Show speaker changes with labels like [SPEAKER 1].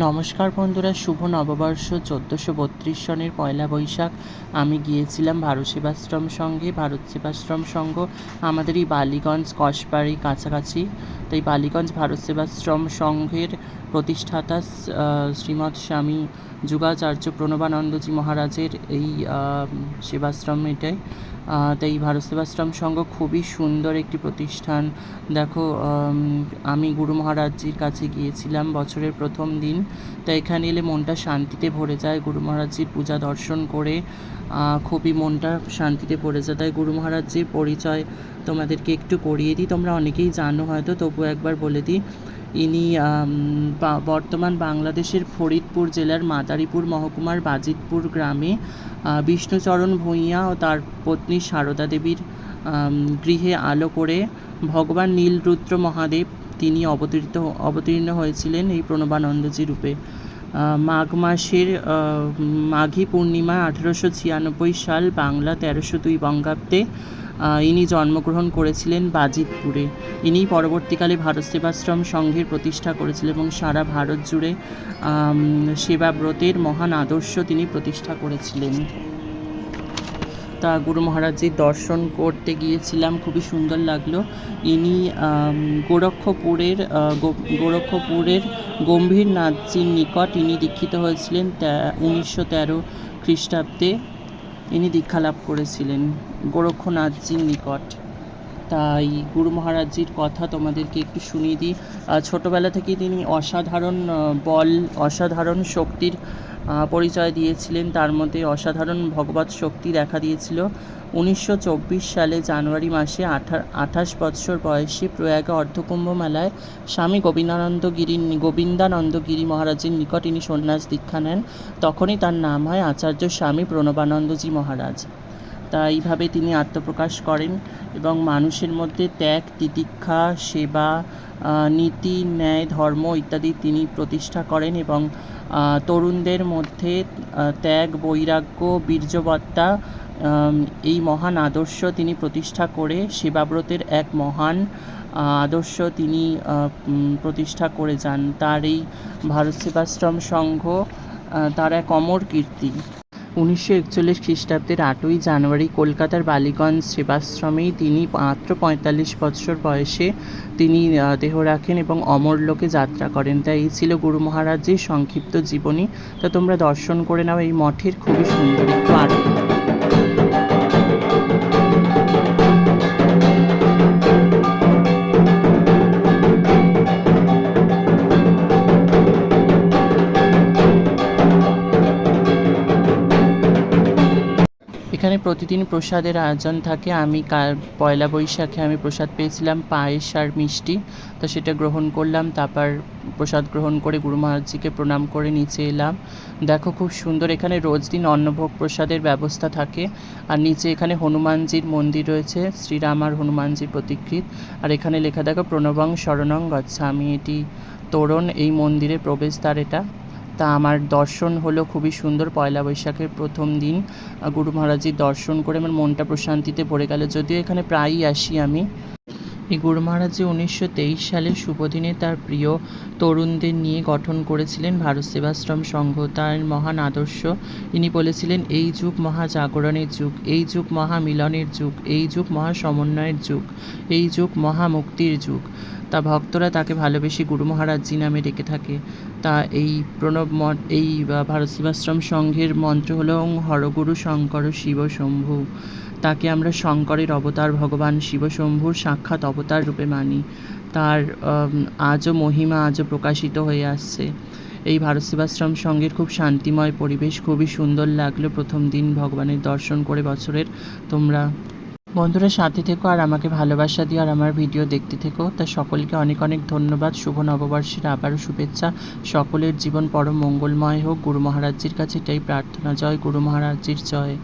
[SPEAKER 1] নমস্কার বন্ধুরা, শুভ নববর্ষ 1432 সনের পয়লা বৈশাখ আমি গিয়েছিলাম ভারত সেবাশ্রম সংঘে। ভারত সেবাশ্রম সংঘ আমাদের এই বালিগঞ্জ কসবাড়ি কাছাকাছি। তো এই বালিগঞ্জ ভারত সেবাশ্রম সংঘের প্রতিষ্ঠাতা শ্রীমৎ স্বামী যুগাচার্য প্রণবানন্দজি মহারাজের এই সেবাশ্রম এটাই। তো এই ভারত সেবাশ্রম সংঘ খুবই সুন্দর একটি প্রতিষ্ঠান। দেখো, আমি গুরু মহারাজজির কাছে গিয়েছিলাম বছরের প্রথম দিন। তো এখানে এলে মনটা শান্তিতে ভরে যায়। গুরু মহারাজজির পূজা দর্শন করে খুবই মনটা শান্তিতে ভরে যায়। তাই গুরু মহারাজজির পরিচয় তোমাদেরকে একটু করিয়ে দিই। তোমরা অনেকেই জানো হয়তো, তবুও একবার বলে দিই। ইনি বর্তমান বাংলাদেশের ফরিদপুর জেলার মাদারীপুর মহকুমার বাজিতপুর গ্রামে বিষ্ণুচরণ ভূঁইয়া ও তার পত্নী সারদা দেবীর গৃহে আলো করে ভগবান নীলরুদ্র মহাদেব তিনি অবতীর্ণ হয়েছিলেন এই প্রণবানন্দজি রূপে। মাঘ মাসের মাঘী পূর্ণিমা 1896 সাল বাংলা 1302 বঙ্গাব্দে ইনি জন্মগ্রহণ করেছিলেন বাজিতপুরে। ইনি পরবর্তীকালে ভারত সেবাশ্রম সংঘের প্রতিষ্ঠা করেছিলেন এবং সারা ভারত জুড়ে সেবাব্রতের মহান আদর্শ তিনি প্রতিষ্ঠা করেছিলেন। তা গুরু মহারাজজির দর্শন করতে গিয়েছিলাম, খুবই সুন্দর লাগলো। ইনি গোরক্ষপুরের গম্ভীরনাথজির নিকট ইনি দীক্ষিত হয়েছিলেন 1913 খ্রিস্টাব্দে। ইনি দীক্ষা লাভ করেছিলেন গোরক্ষনাথজির নিকট। তাই গুরু মহারাজজির কথা তোমাদেরকে একটু শুনিয়ে দিই। ছোটোবেলা থেকেই তিনি অসাধারণ শক্তির পরিচয় দিয়েছিলেন। তার মধ্যে অসাধারণ ভগবৎ শক্তি দেখা দিয়েছিল। 1924 সালে জানুয়ারি মাসে 28 বৎসর বয়সে প্রয়াগে অর্ধকুম্ভ মেলায় স্বামী গোবিন্দানন্দগিরি মহারাজের নিকট ইনি সন্ন্যাস দীক্ষা নেন। তখনই তার নাম হয় আচার্য স্বামী প্রণবানন্দজি মহারাজ। তা এইভাবে তিনি আত্মপ্রকাশ করেন এবং মানুষের মধ্যে ত্যাগ, তিতিক্ষা, সেবা, নীতি, ন্যায়, ধর্ম ইত্যাদি তিনি প্রতিষ্ঠা করেন এবং তরুণদের মধ্যে ত্যাগ, বৈরাগ্য, বীর্যবত্তা এই মহান আদর্শ তিনি প্রতিষ্ঠা করে সেবাব্রতের এক মহান আদর্শ তিনি প্রতিষ্ঠা করে যান। তার এই ভারত সেবাশ্রম সংঘ তার এক অমর কীর্তি। 1941 খ্রিস্টাব্দের 8ই জানুয়ারি কলকাতার বালিগঞ্জ সেবাশ্রমেই তিনি মাত্র 45 বৎসর বয়সে তিনি দেহ রাখেন এবং অমরলোকে যাত্রা করেন। তাই এই ছিল গুরু মহারাজজির সংক্ষিপ্ত জীবনী। তা তোমরা দর্শন করে নাও এই মঠের, খুবই সুন্দর একটু আরো। এখানে প্রতিদিন প্রসাদের আয়োজন থাকে। আমি পয়লা বৈশাখে আমি প্রসাদ পেয়েছিলাম পায়েস আর মিষ্টি, তো সেটা গ্রহণ করলাম। তারপর প্রসাদ গ্রহণ করে গুরু মহারাজজিকে প্রণাম করে নিচে এলাম। দেখো, খুব সুন্দর। এখানে রোজ দিন অন্নভোগ প্রসাদের ব্যবস্থা থাকে। আর নিচে এখানে হনুমানজির মন্দির রয়েছে, শ্রীরাম আর হনুমানজির প্রতিকৃত। আর এখানে লেখা দেখো, প্রণবং শরণং গচ্ছামি। এটি তোরণ, এই মন্দিরের প্রবেশদ্বার এটা। তা আমার দর্শন হলো খুবই সুন্দর। পয়লা বৈশাখের প্রথম দিন গুরু মহারাজজির দর্শন করে আমার মনটা প্রশান্তিতে ভরে গেল। যদিও এখানে প্রায়ই আসি আমি। এই গুরু মহারাজজি 1923 সালের শুভদিনে তার প্রিয় তরুণদের নিয়ে গঠন করেছিলেন ভারত সেবাশ্রম সংঘ। তার মহান আদর্শ, ইনি বলেছিলেন, এই যুগ মহা জাগরণের যুগ, এই যুগ মহা মিলনের যুগ, এই যুগ মহা সমন্বয়ের যুগ, এই যুগ মহা মুক্তির যুগ। তা ভক্তরা তাকে ভালোবেসে গুরু মহারাজজি নামে ডেকে থাকে। তা এই এই ভারত সেবাশ্রম সংঘের মন্ত্র হল ওং হরগুরু শঙ্কর শিব শম্ভু। তাকে আমরা শঙ্করের অবতার, ভগবান শিবশম্ভুর সাক্ষাৎ অবতার রূপে মানি। তার আজও মহিমা আজও প্রকাশিত হয়ে আসছে। এই ভারত সেবাশ্রম সংঘের খুব শান্তিময় পরিবেশ, খুবই সুন্দর লাগলো প্রথম দিন ভগবানের দর্শন করে বছরের। তোমরা বন্ধুরা সাথে থেকো আর আমাকে ভালোবাসা দিও আর আমার ভিডিও দেখতে থেকো। তা সকলকে অনেক অনেক ধন্যবাদ। শুভ নববর্ষের আবারও শুভেচ্ছা। সকলের জীবন পরম মঙ্গলময় হোক, গুরু মহারাজজির কাছে এটাই প্রার্থনা। জয় গুরু মহারাজজির জয়।